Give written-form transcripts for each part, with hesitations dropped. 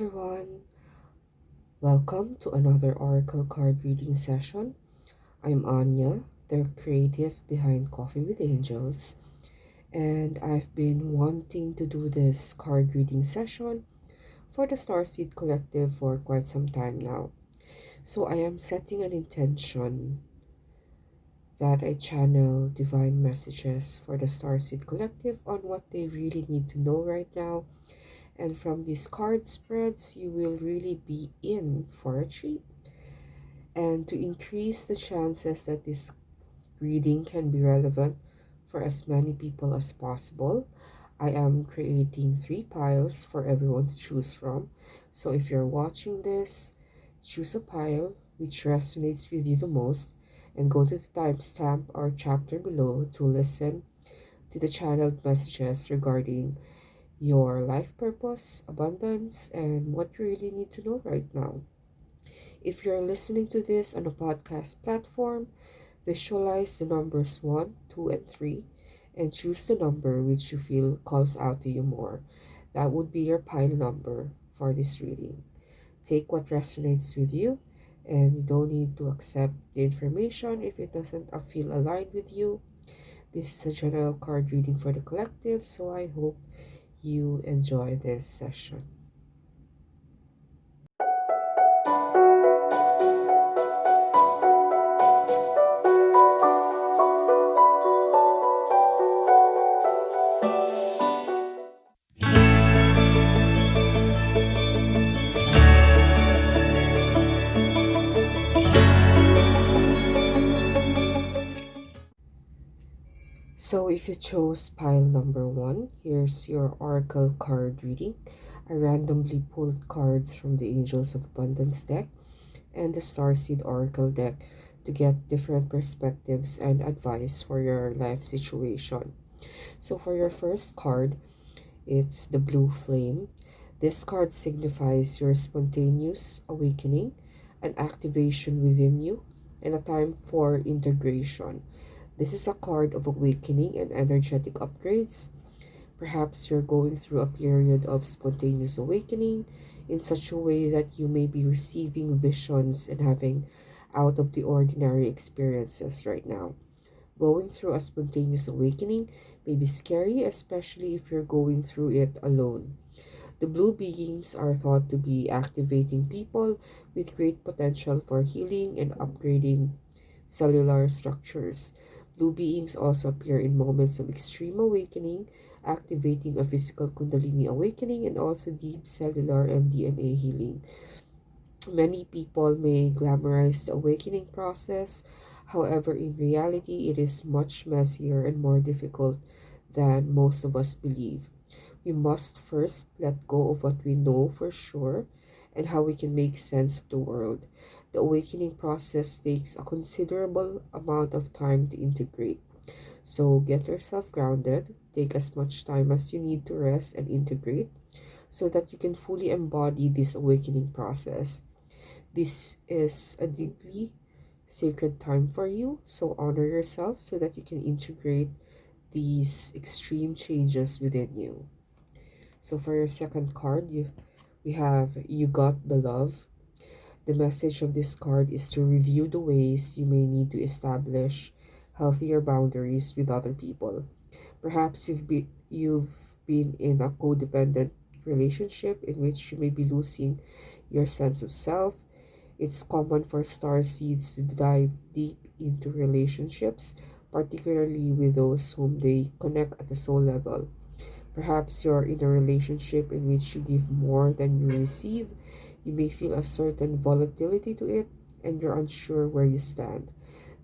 everyone, welcome to another Oracle card reading session. I'm Anya, the creative behind Coffee with Angels, and I've been wanting to do this card reading session for the Starseed Collective for quite some time now. So I am setting an intention that I channel divine messages for the Starseed Collective on what they really need to know right now. And from these card spreads, you will really be in for a treat. And to increase the chances that this reading can be relevant for as many people as possible, I am creating 3 piles for everyone to choose from. So if you're watching this, choose a pile which resonates with you the most and go to the timestamp or chapter below to listen to the channeled messages regarding your life purpose, abundance, and what you really need to know right now. If you're listening to this on a podcast platform, visualize the numbers 1, 2, and 3 and choose the number which you feel calls out to you more. That would be your pile number for this reading. Take what resonates with you, and you don't need to accept the information if it doesn't feel aligned with you. This is a general card reading for the collective, so I hope you enjoy this session. So if you chose pile number 1, here's your Oracle card reading. I randomly pulled cards from the Angels of Abundance deck and the Starseed Oracle deck to get different perspectives and advice for your life situation. So for your first card, it's the Blue Flame. This card signifies your spontaneous awakening, an activation within you, and a time for integration. This is a card of awakening and energetic upgrades. Perhaps you're going through a period of spontaneous awakening in such a way that you may be receiving visions and having out of the ordinary experiences right now. Going through a spontaneous awakening may be scary, especially if you're going through it alone. The blue beings are thought to be activating people with great potential for healing and upgrading cellular structures. Blue beings also appear in moments of extreme awakening, activating a physical Kundalini awakening and also deep cellular and DNA healing. Many people may glamorize the awakening process. However, in reality, it is much messier and more difficult than most of us believe. We must first let go of what we know for sure and how we can make sense of the world. The awakening process takes a considerable amount of time to integrate. So get yourself grounded, take as much time as you need to rest and integrate so that you can fully embody this awakening process. This is a deeply sacred time for you, so honor yourself so that you can integrate these extreme changes within you. So for your second card, we have You Got the Love. The message of this card is to review the ways you may need to establish healthier boundaries with other people. Perhaps you've been in a codependent relationship in which you may be losing your sense of self. It's common for star seeds to dive deep into relationships, particularly with those whom they connect at the soul level. Perhaps you're in a relationship in which you give more than you receive. You may feel a certain volatility to it, and you're unsure where you stand.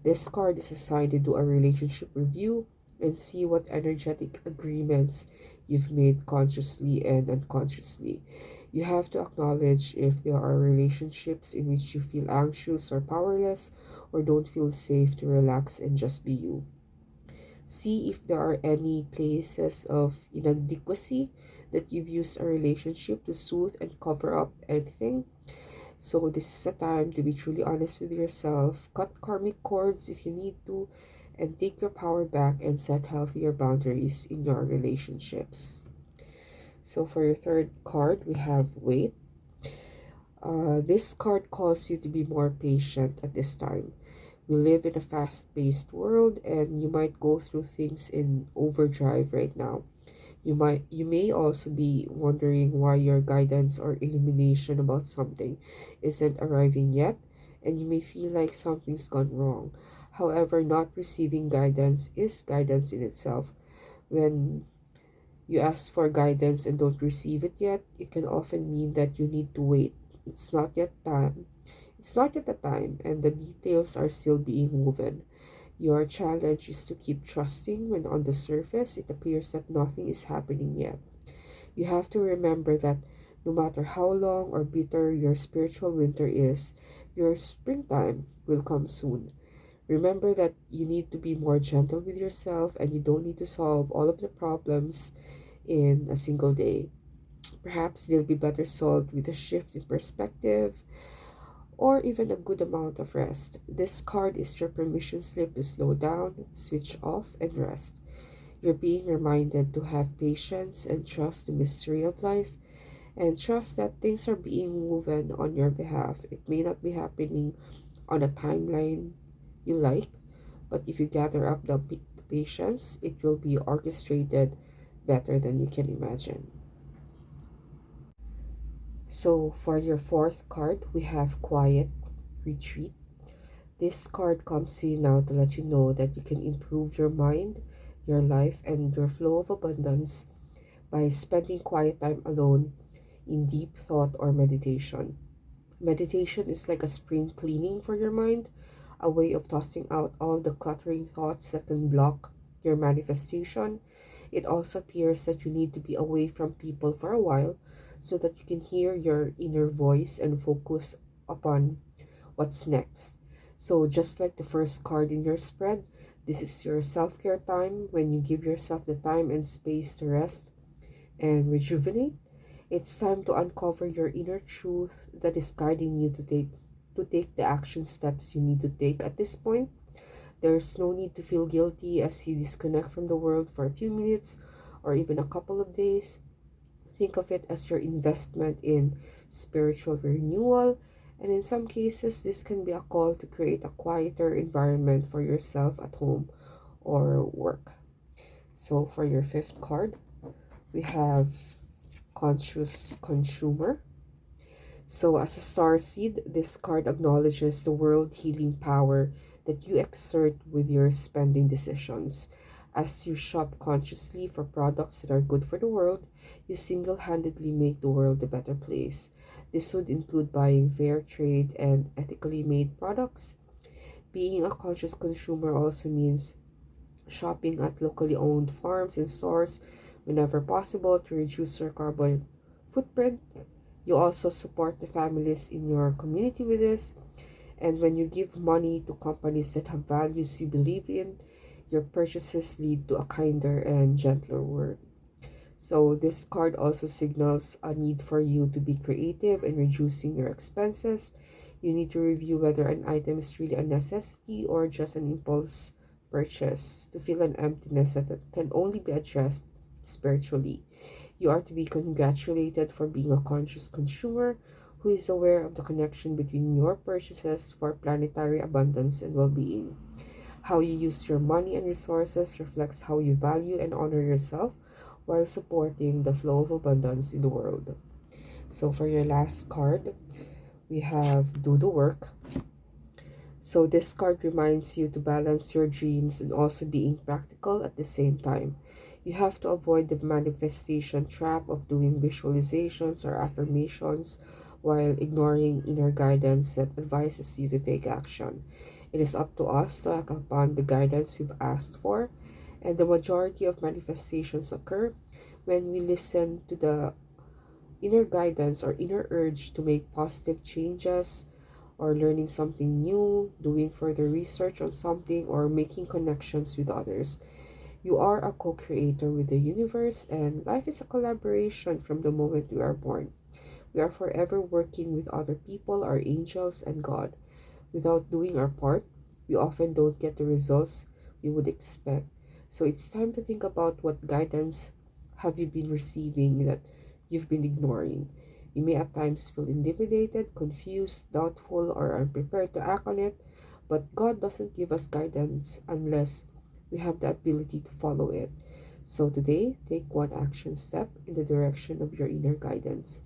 This card is assigned to do a relationship review and see what energetic agreements you've made consciously and unconsciously. You have to acknowledge if there are relationships in which you feel anxious or powerless or don't feel safe to relax and just be you. See if there are any places of inadequacy that you've used a relationship to soothe and cover up anything. So this is a time to be truly honest with yourself, cut karmic cords if you need to, and take your power back and set healthier boundaries in your relationships. So for your third card, we have Wait. This card calls you to be more patient at this time. We live in a fast paced world, and you might go through things in overdrive right now. You may also be wondering why your guidance or illumination about something isn't arriving yet, and you may feel like something's gone wrong. However, not receiving guidance is guidance in itself. When you ask for guidance and don't receive it yet, it can often mean that you need to wait. It's not yet time. It's not yet the time, and the details are still being woven. Your challenge is to keep trusting when on the surface it appears that nothing is happening yet. You have to remember that no matter how long or bitter your spiritual winter is, your springtime will come soon. Remember that you need to be more gentle with yourself, and you don't need to solve all of the problems in a single day. Perhaps they'll be better solved with a shift in perspective or even a good amount of rest. This card is your permission slip to slow down, switch off, and rest. You're being reminded to have patience and trust the mystery of life, and trust that things are being woven on your behalf. It may not be happening on a timeline you like, but if you gather up the patience, it will be orchestrated better than you can imagine. So, for your fourth card, we have Quiet Retreat. This card comes to you now to let you know that you can improve your mind, your life, and your flow of abundance by spending quiet time alone in deep thought or meditation. Meditation is like a spring cleaning for your mind, a way of tossing out all the cluttering thoughts that can block your manifestation. It also appears that you need to be away from people for a while so that you can hear your inner voice and focus upon what's next. So, just like the first card in your spread, this is your self care time when you give yourself the time and space to rest and rejuvenate. It's time to uncover your inner truth that is guiding you to take the action steps you need to take at this point. There's no need to feel guilty as you disconnect from the world for a few minutes or even a couple of days. Think of it as your investment in spiritual renewal, and in some cases, this can be a call to create a quieter environment for yourself at home or work. So, for your fifth card, we have Conscious Consumer. So, as a star seed, this card acknowledges the world healing power that you exert with your spending decisions. As you shop consciously for products that are good for the world, you single handedly make the world a better place. This would include buying fair trade and ethically made products. Being a conscious consumer also means shopping at locally owned farms and stores whenever possible to reduce your carbon footprint. You also support the families in your community with this. And when you give money to companies that have values you believe in, your purchases lead to a kinder and gentler world. So, this card also signals a need for you to be creative in reducing your expenses. You need to review whether an item is really a necessity or just an impulse purchase to fill an emptiness that can only be addressed spiritually. You are to be congratulated for being a conscious consumer who is aware of the connection between your purchases for planetary abundance and well being. How you use your money and resources reflects how you value and honor yourself while supporting the flow of abundance in the world. So, for your last card, we have Do the Work. So, this card reminds you to balance your dreams and also being practical at the same time. You have to avoid the manifestation trap of doing visualizations or affirmations while ignoring inner guidance that advises you to take action. It is up to us to act upon the guidance we've asked for, and the majority of manifestations occur when we listen to the inner guidance or inner urge to make positive changes or learning something new, doing further research on something, or making connections with others. You are a co creator with the universe, and life is a collaboration from the moment we are born. We are forever working with other people, our angels, and God. Without doing our part, we often don't get the results we would expect. So it's time to think about what guidance have you been receiving that you've been ignoring. You may at times feel intimidated, confused, doubtful, or unprepared to act on it, but God doesn't give us guidance unless we have the ability to follow it. So today, take one action step in the direction of your inner guidance.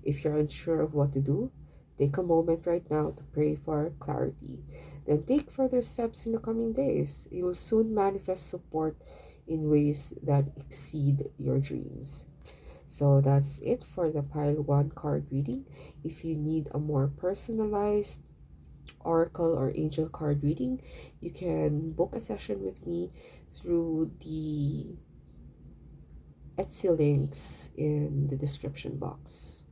If you're unsure of what to do, take a moment right now to pray for clarity. Then take further steps in the coming days. You'll soon manifest support in ways that exceed your dreams. So that's it for the pile 1 card reading. If you need a more personalized oracle or angel card reading, you can book a session with me through the Etsy links in the description box.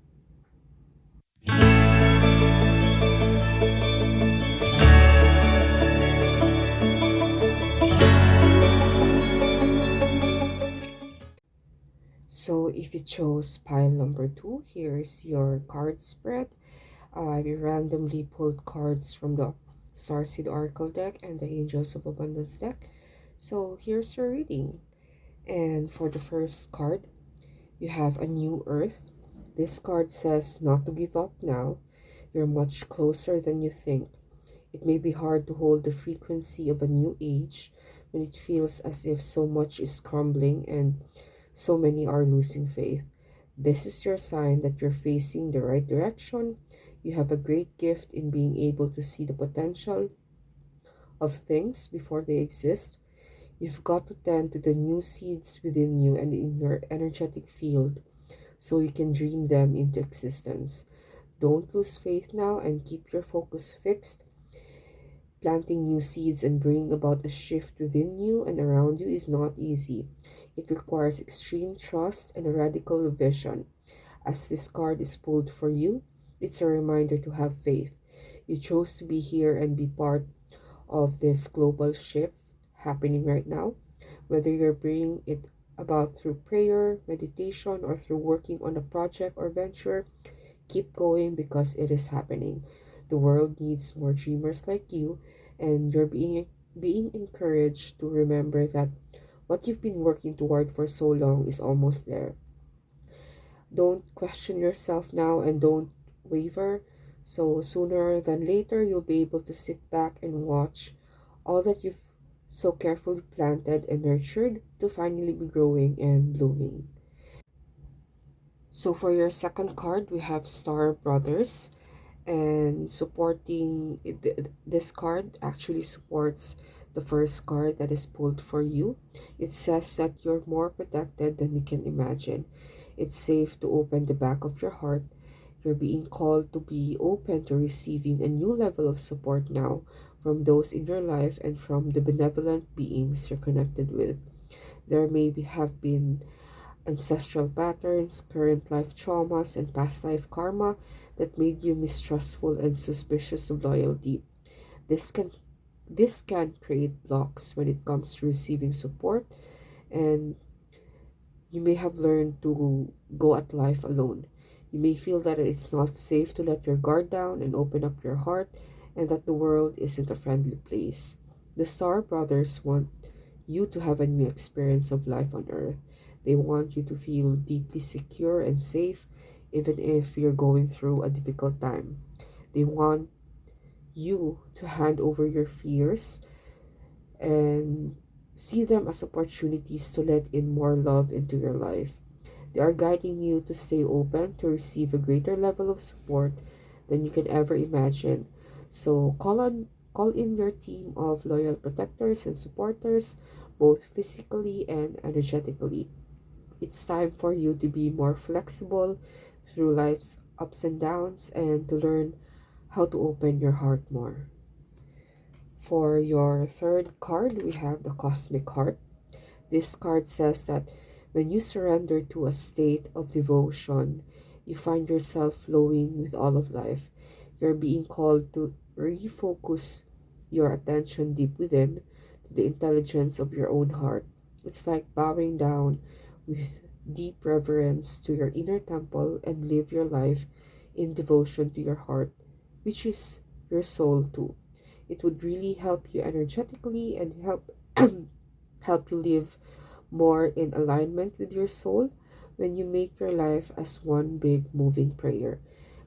So if you chose pile number 2, here's your card spread. I randomly pulled cards from the Starseed Oracle deck and the Angels of Abundance deck. So here's your reading. And for the first card, you have a new earth. This card says not to give up now. You're much closer than you think. It may be hard to hold the frequency of a new age when it feels as if so much is crumbling and so many are losing faith. This is your sign that you're facing the right direction. You have a great gift in being able to see the potential of things before they exist. You've got to tend to the new seeds within you and in your energetic field so you can dream them into existence. Don't lose faith now and keep your focus fixed. Planting new seeds and bringing about a shift within you and around you is not easy. It requires extreme trust and a radical vision. As this card is pulled for you, it's a reminder to have faith. You chose to be here and be part of this global shift happening right now. Whether you're bringing it about through prayer, meditation, or through working on a project or venture, keep going because it is happening. The world needs more dreamers like you, and you're being encouraged to remember that what you've been working toward for so long is almost there. Don't question yourself now and don't waver. So sooner than later, you'll be able to sit back and watch all that you've so carefully planted and nurtured to finally be growing and blooming. So for your second card, we have Star Brothers, and this card actually supports the first card that is pulled for you. It says that you're more protected than you can imagine. It's safe to open the back of your heart. You're being called to be open to receiving a new level of support now from those in your life and from the benevolent beings you're connected with. There have been ancestral patterns, current life traumas, and past life karma that made you mistrustful and suspicious of loyalty. This can this can create blocks when it comes to receiving support, and you may have learned to go at life alone. You may feel that it's not safe to let your guard down and open up your heart, and that the world isn't a friendly place. The Star Brothers want you to have a new experience of life on Earth. They want you to feel deeply secure and safe, even if you're going through a difficult time. They want you to hand over your fears and see them as opportunities to let in more love into your life. They are guiding you to stay open to receive a greater level of support than you can ever imagine. So call in your team of loyal protectors and supporters, both physically and energetically. It's time for you to be more flexible through life's ups and downs and to learn how to open your heart more. For your third card, we have the Cosmic Heart. This card says that when you surrender to a state of devotion, you find yourself flowing with all of life. You're being called to refocus your attention deep within to the intelligence of your own heart. It's like bowing down with deep reverence to your inner temple and live your life in devotion to your heart, which is your soul too. It would really help you energetically and help you live more in alignment with your soul. when you make your life as one big moving prayer.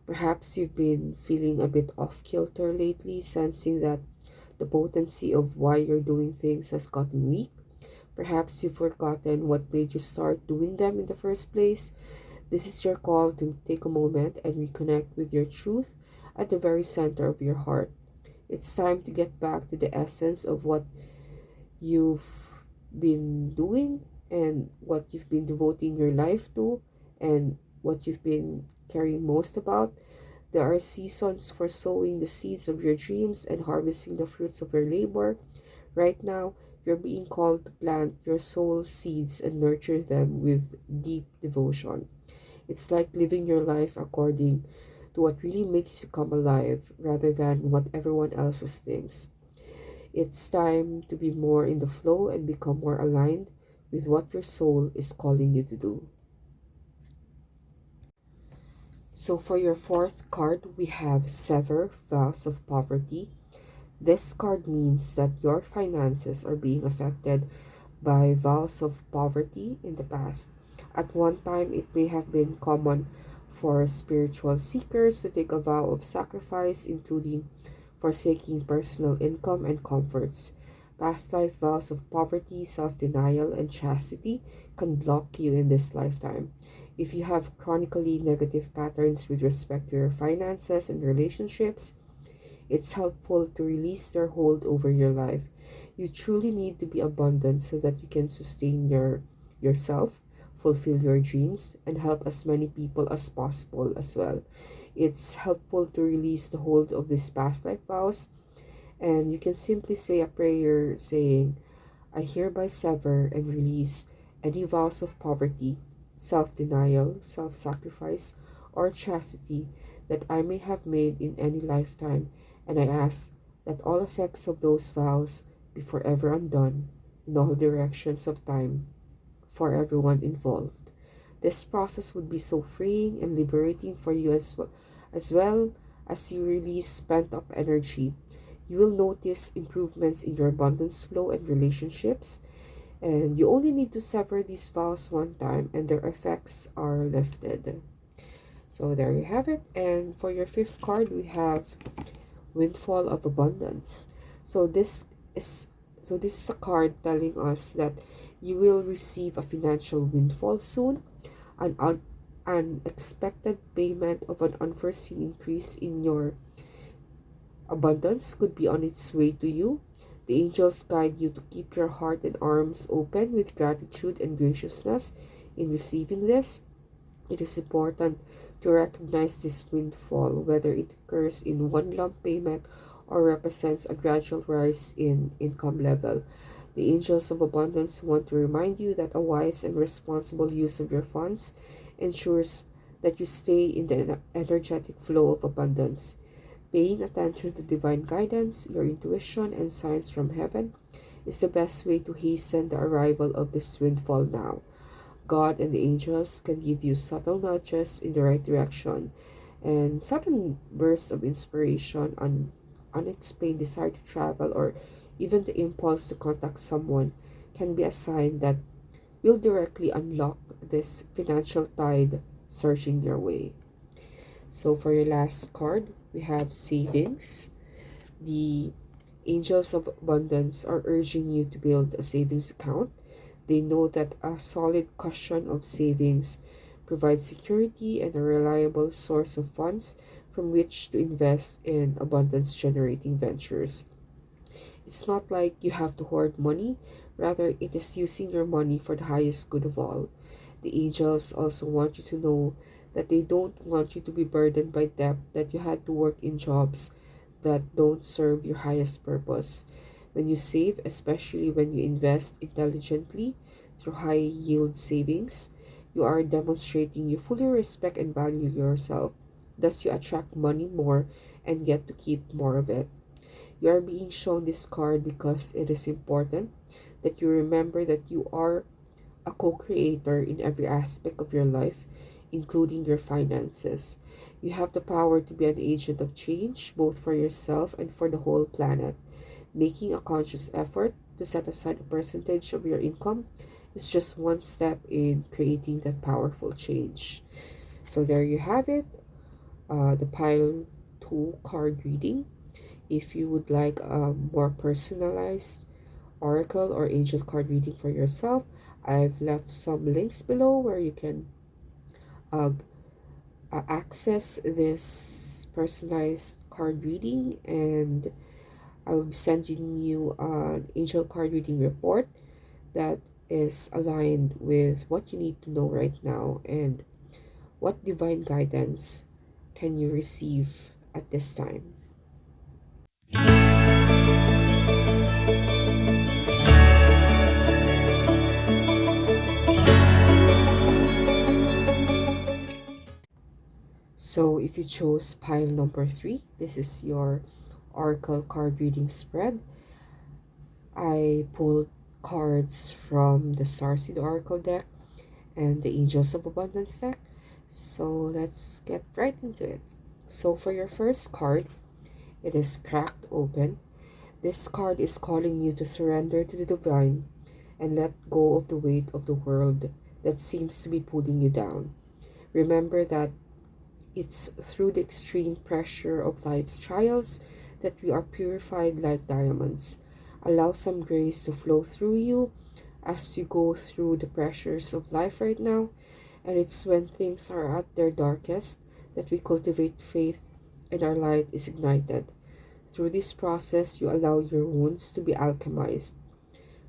Perhaps you've been feeling a bit off kilter lately, sensing that the potency of why you're doing things has gotten weak. Perhaps you've forgotten what made you start doing them in the first place. This is your call to take a moment and reconnect with your truth at the very center of your heart. It's time to get back to the essence of what you've been doing and what you've been devoting your life to and what you've been caring most about. There are seasons for sowing the seeds of your dreams and harvesting the fruits of your labor. Right now, you're being called to plant your soul seeds and nurture them with deep devotion. It's like living your life according to what really makes you come alive rather than what everyone else thinks. It's time to be more in the flow and become more aligned with what your soul is calling you to do. So, for your fourth card, we have Sever Vows of Poverty. This card means that your finances are being affected by vows of poverty in the past. At one time, it may have been common for spiritual seekers to take a vow of sacrifice, including forsaking personal income and comforts. Past life vows of poverty, self denial, and chastity can block you in this lifetime. If you have chronically negative patterns with respect to your finances and relationships, it's helpful to release their hold over your life. You truly need to be abundant so that you can sustain yourself, fulfill your dreams, and help as many people as possible as well. It's helpful to release the hold of these past life vows, and you can simply say a prayer saying, I hereby sever and release any vows of poverty, self denial, self sacrifice, or chastity that I may have made in any lifetime, and I ask that all effects of those vows be forever undone in all directions of time for everyone involved. This process would be so freeing and liberating for you as well as you release pent up energy. You will notice improvements in your abundance flow and relationships, and you only need to sever these vows one time, and their effects are lifted. So there you have it. And for your fifth card, we have Windfall of Abundance. So is this is a card telling us that you will receive a financial windfall soon, an unexpected payment of an unforeseen increase in your abundance could be on its way to you. The angels guide you to keep your heart and arms open with gratitude and graciousness in receiving this. It is important to recognize this windfall, whether it occurs in one lump payment or represents a gradual rise in income level. The angels of abundance want to remind you that a wise and responsible use of your funds ensures that you stay in the energetic flow of abundance. Paying attention to divine guidance, your intuition, and signs from heaven is the best way to hasten the arrival of this windfall now. God and the angels can give you subtle nudges in the right direction, and sudden bursts of inspiration, an unexplained desire to travel, or even the impulse to contact someone can be a sign that will directly unlock this financial tide surging your way. So for your last card, we have savings. The angels of abundance are urging you to build a savings account. They know that a solid cushion of savings provides security and a reliable source of funds from which to invest in abundance generating ventures. It's not like you have to hoard money, rather, it is using your money for the highest good of all. The angels also want you to know that they don't want you to be burdened by debt, that you had to work in jobs that don't serve your highest purpose. When you save, especially when you invest intelligently through high yield savings, you are demonstrating you fully respect and value yourself. Thus, you attract money more and get to keep more of it. You are being shown this card because it is important that you remember that you are a co creator in every aspect of your life, including your finances. You have the power to be an agent of change, both for yourself and for the whole planet. Making a conscious effort to set aside a percentage of your income is just one step in creating that powerful change. So there you have it, the pile 2 card reading. If you would like a more personalized oracle or angel card reading for yourself, I've left some links below where you can uh, access this personalized card reading, and I will be sending you an angel card reading report that is aligned with what you need to know right now and what divine guidance can you receive at this time. So if you chose pile number 3, this is your oracle card reading spread. I pulled cards from the Starseed Oracle deck and the Angels of Abundance deck. So let's get right into it. So for your first card, it is Cracked Open. This card is calling you to surrender to the divine and let go of the weight of the world that seems to be pulling you down. Remember that it's through the extreme pressure of life's trials that we are purified like diamonds. Allow some grace to flow through you as you go through the pressures of life right now. And it's when things are at their darkest that we cultivate faith and our light is ignited. Through this process, you allow your wounds to be alchemized.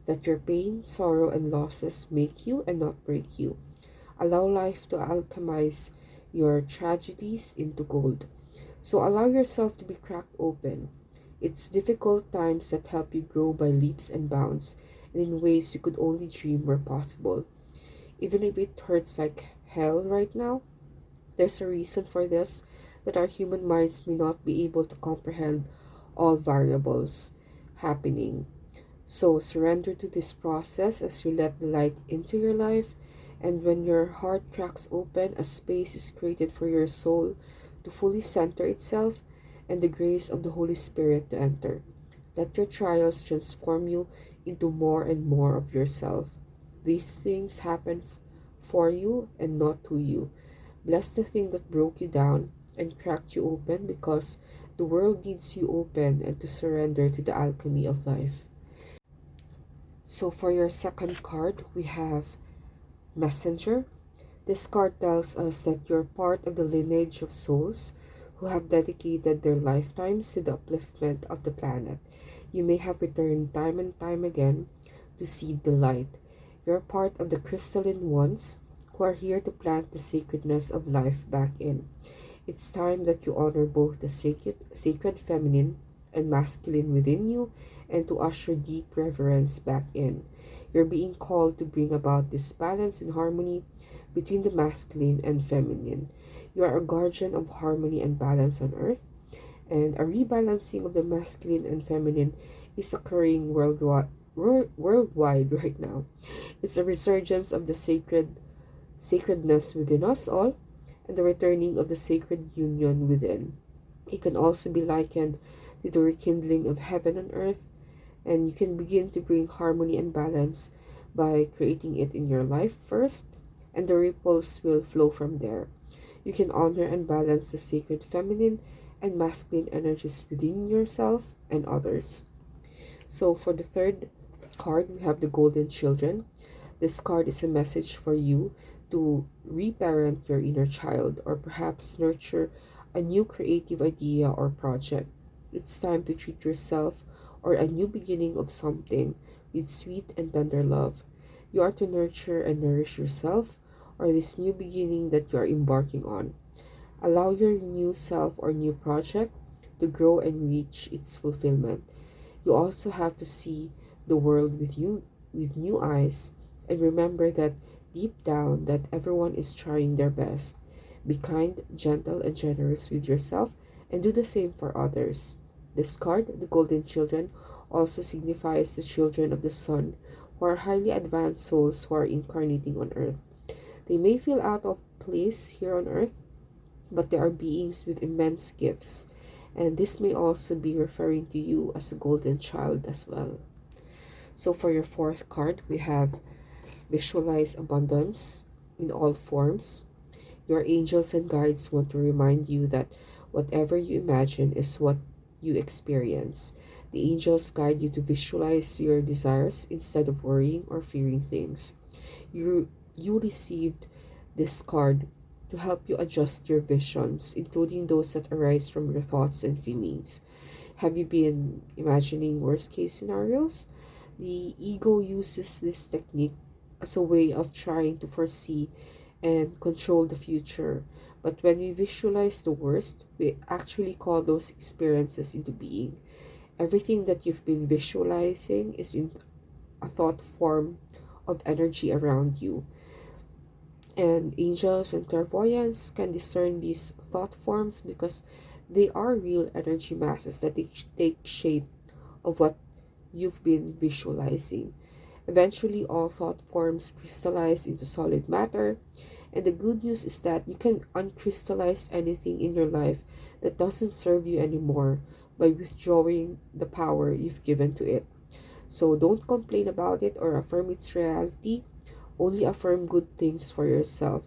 Let your pain, sorrow, and losses make you and not break you. Allow life to alchemize your tragedies into gold. So allow yourself to be cracked open. It's difficult times that help you grow by leaps and bounds and in ways you could only dream were possible. Even if it hurts like hell right now, there's a reason for this that our human minds may not be able to comprehend all variables happening. So surrender to this process as you let the light into your life, and when your heart cracks open, a space is created for your soul to fully center itself and the grace of the Holy Spirit to enter. Let your trials transform you into more and more of yourself. These things happen for you and not to you. Bless the thing that broke you down and cracked you open, because the world needs you open and to surrender to the alchemy of life. So for your second card, we have Messenger. This card tells us that you're part of the lineage of souls who have dedicated their lifetimes to the upliftment of the planet. You may have returned time and time again to seed the light. You're part of the crystalline ones who are here to plant the sacredness of life back in. It's time that you honor both the sacred feminine and masculine within you and to usher deep reverence back in. You're being called to bring about this balance and harmony between the masculine and feminine. You are a guardian of harmony and balance on earth, and a rebalancing of the masculine and feminine is occurring worldwide right now. It's a resurgence of the sacredness within us all and the returning of the sacred union within. It can also be likened to the rekindling of heaven on earth, and you can begin to bring harmony and balance by creating it in your life first, and the ripples will flow from there. You can honor and balance the sacred feminine and masculine energies within yourself and others. So for the third card, we have the Golden Children. This card is a message for you to reparent your inner child or perhaps nurture a new creative idea or project. It's time to treat yourself or a new beginning of something with sweet and tender love. You are to nurture and nourish yourself or this new beginning that you are embarking on. Allow your new self or new project to grow and reach its fulfillment. You also have to see the world with new eyes and remember that deep down that everyone is trying their best. Be kind, gentle, and generous with yourself and do the same for others. This card, the Golden Children, also signifies the children of the sun who are highly advanced souls who are incarnating on earth. They may feel out of place here on earth, but they are beings with immense gifts, and this may also be referring to you as a golden child as well. So for your fourth card, we have Visualize abundance in all forms. Your angels and guides want to remind you that whatever you imagine is what you experience. The angels guide you to visualize your desires instead of worrying or fearing things. You received this card to help you adjust your visions, including those that arise from your thoughts and feelings. Have you been imagining worst case scenarios? The ego uses this technique as a way of trying to foresee and control the future. But when we visualize the worst, we actually call those experiences into being. Everything that you've been visualizing is in a thought form of energy around you. And angels and clairvoyants can discern these thought forms because they are real energy masses that take shape of what you've been visualizing. Eventually, all thought forms crystallize into solid matter, and the good news is that you can uncrystallize anything in your life that doesn't serve you anymore by withdrawing the power you've given to it. So don't complain about it or affirm its reality, only affirm good things for yourself.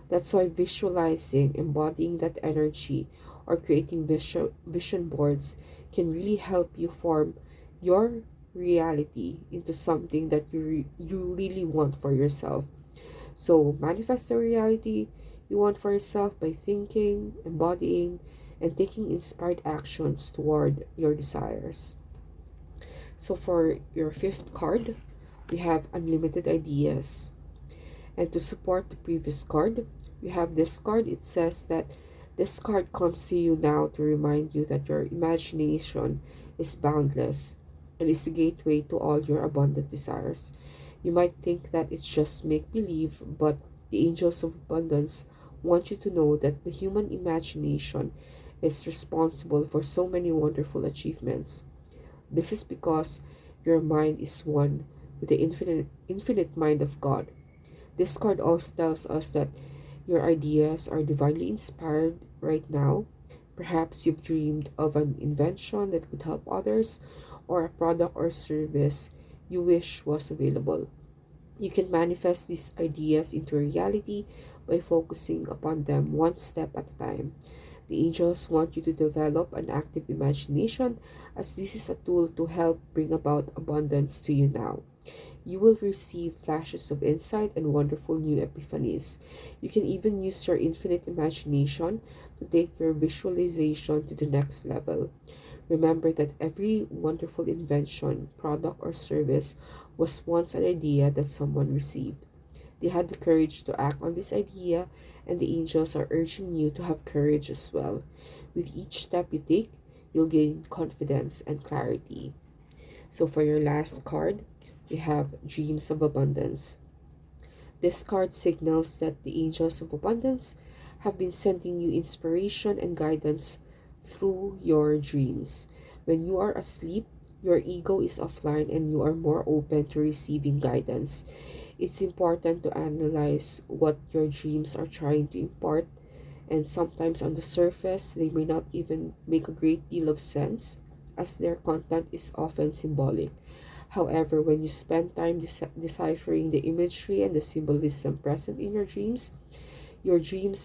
That's why visualizing, embodying that energy, or creating vision boards can really help you form your reality into something that you really want for yourself. So manifest the reality you want for yourself by thinking, embodying, and taking inspired actions toward your desires. So for your fifth card, we have unlimited ideas. And to support the previous card, we have this card. It says that this card comes to you now to remind you that your imagination is boundless and is the gateway to all your abundant desires. You might think that it's just make believe, but the angels of abundance want you to know that the human imagination is responsible for so many wonderful achievements. This is because your mind is one with the infinite mind of God. This card also tells us that your ideas are divinely inspired right now. Perhaps you've dreamed of an invention that could help others, or a product or service you wish was available. You can manifest these ideas into reality by focusing upon them one step at a time. The angels want you to develop an active imagination, as this is a tool to help bring about abundance to you now. You will receive flashes of insight and wonderful new epiphanies. You can even use your infinite imagination to take your visualization to the next level. Remember that every wonderful invention, product, or service was once an idea that someone received. They had the courage to act on this idea, and the angels are urging you to have courage as well. With each step you take, you'll gain confidence and clarity. So for your last card, we have Dreams of Abundance. This card signals that the angels of abundance have been sending you inspiration and guidance through your dreams. When you are asleep, your ego is offline and you are more open to receiving guidance. It's important to analyze what your dreams are trying to impart, and sometimes on the surface, they may not even make a great deal of sense, as their content is often symbolic. However, when you spend time deciphering the imagery and the symbolism present in your dreams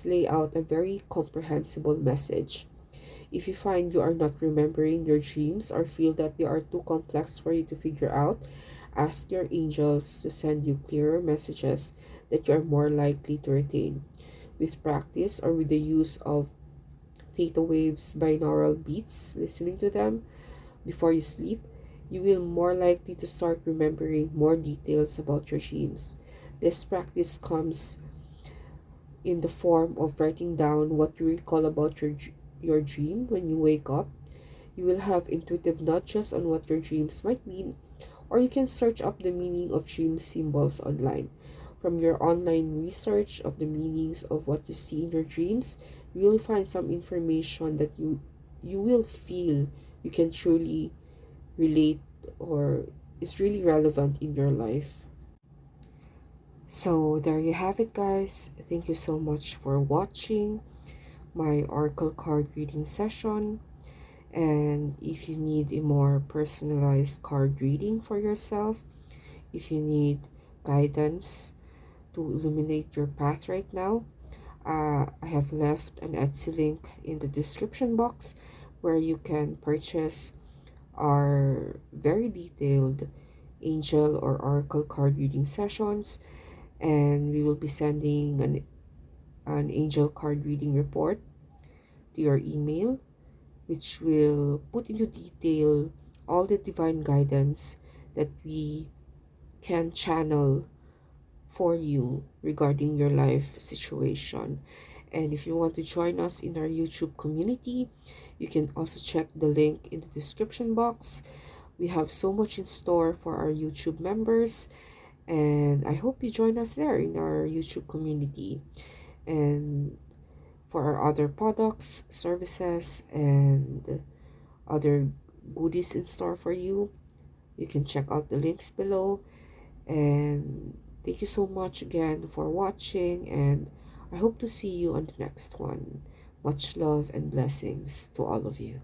lay out a very comprehensible message. If you find you are not remembering your dreams or feel that they are too complex for you to figure out, ask your angels to send you clearer messages that you are more likely to retain. With practice or with the use of theta waves, binaural beats, listening to them before you sleep, you will more likely to start remembering more details about your dreams. This practice comes in the form of writing down what you recall about your dream when you wake up. You will have intuitive nudges on what your dreams might mean, or you can search up the meaning of dream symbols online. From your online research of the meanings of what you see in your dreams, you will find some information that you will feel you can truly relate or is really relevant in your life. So there you have it, guys. Thank you so much for watching my oracle card reading session. And if you need a more personalized card reading for yourself, if you need guidance to illuminate your path right now. I have left an Etsy link in the description box where you can purchase our very detailed angel or oracle card reading sessions, and we will be sending an angel card reading report to your email, which will put into detail all the divine guidance that we can channel for you regarding your life situation. And if you want to join us in our YouTube community, you can also check the link in the description box. We have so much in store for our YouTube members, and I hope you join us there in our YouTube community. And for our other products, services, and other goodies in store for you, you can check out the links below. And thank you so much again for watching, and I hope to see you on the next one. Much love and blessings to all of you.